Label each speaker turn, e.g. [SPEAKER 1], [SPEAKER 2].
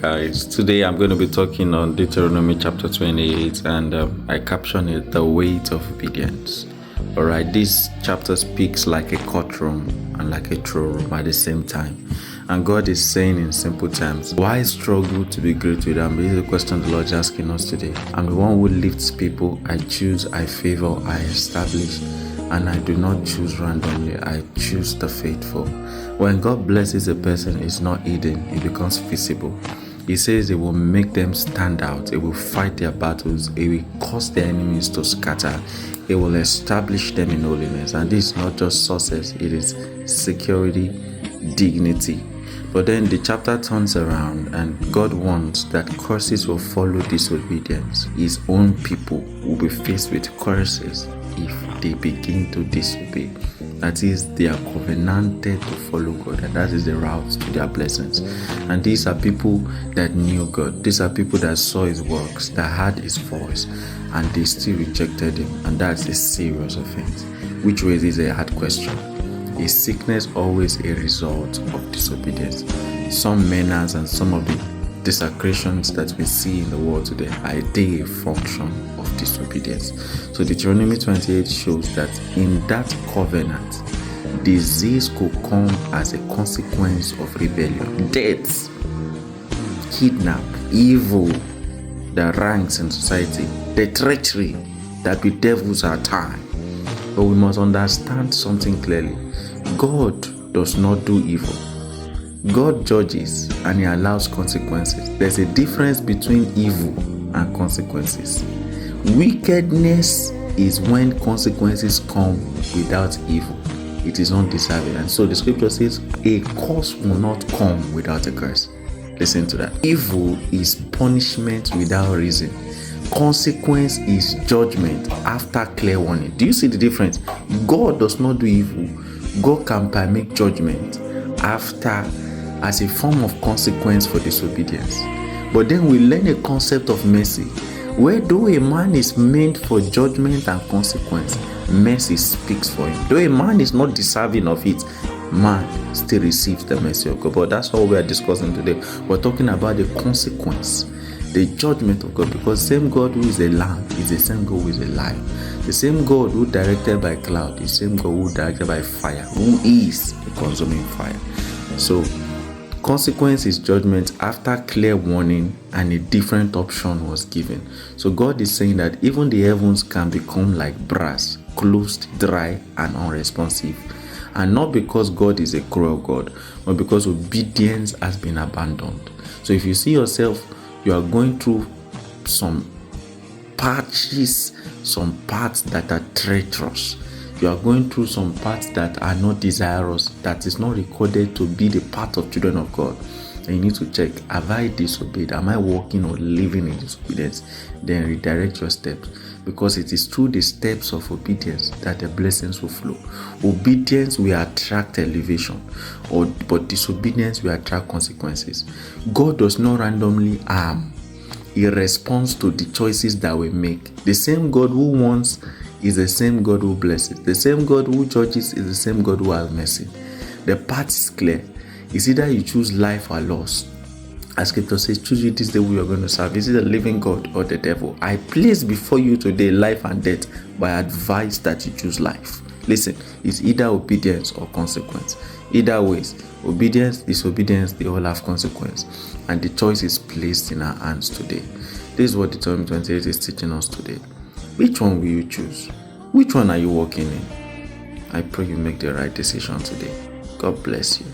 [SPEAKER 1] Guys, today I'm going to be talking on Deuteronomy chapter 28, and I caption it the weight of obedience. Alright, this chapter speaks like a courtroom and like a throne room at the same time. And God is saying in simple terms, why struggle to be great with them? This is the question the Lord is asking us today. I'm the one who lifts people. I choose, I favor, I establish, and I do not choose randomly. I choose the faithful. When God blesses a person, it's not hidden, it becomes visible. He says it will make them stand out. It will fight their battles. It will cause their enemies to scatter. It will establish them in holiness. And this is not just success, it is security, dignity. But then the chapter turns around and God wants that curses will follow disobedience. His own people will be faced with curses if they begin to disobey. That is, they are covenanted to follow God, and that is the route to their blessings. And these are people that knew God. These are people that saw His works, that heard His voice, and they still rejected Him. And that's a serious offense. Which way is a hard question? Is sickness always a result of disobedience? Some menace and some of the desecrations that we see in the world today are a function of disobedience. So Deuteronomy 28 shows that in that covenant, disease could come as a consequence of rebellion, death, kidnap, evil that ranks in society, the treachery that bedevils our time. But we must understand something clearly. God does not do evil. God judges and He allows consequences. There's a difference between evil and consequences. Wickedness is when consequences come without evil. It is undeserving. And so the scripture says, a curse will not come without a curse. Listen to that. Evil is punishment without reason. Consequence is judgment after clear warning. Do you see the difference? God does not do evil. God can permit judgment as a form of consequence for disobedience. But then we learn a concept of mercy, where though a man is meant for judgment and consequence, mercy speaks for him. Though a man is not deserving of it, man still receives the mercy of God. But that's all we are discussing today. We're talking about the consequence, the judgment of God, because the same God who is a lamb is the same God who is a lion. The same God who directed by cloud, the same God who directed by fire, who is a consuming fire. So consequence is judgment after clear warning and a different option was given. So God is saying that even the heavens can become like brass, closed, dry, and unresponsive. And not because God is a cruel God, but because obedience has been abandoned. So if you see yourself, you are going through some patches, some parts that are treacherous. You are going through some parts that are not desirous, that is not recorded to be the part of children of God. And you need to check, have I disobeyed? Am I walking or living in disobedience? Then redirect your steps, because it is through the steps of obedience that the blessings will flow. Obedience will attract elevation, but disobedience will attract consequences. God does not randomly harm. He responds to the choices that we make. The same God who wants is the same God who blesses. The same God who judges is the same God who has mercy. The path is clear. It's either you choose life or loss. As scripture says, choose you this day who you are going to serve. Is it the living God or the devil? I place before you today life and death, but I advise that you choose life. Listen, it's either obedience or consequence. Either ways, obedience, disobedience, they all have consequence. And the choice is placed in our hands today. This is what Deuteronomy 28 is teaching us today. Which one will you choose? Which one are you walking in? I pray you make the right decision today. God bless you.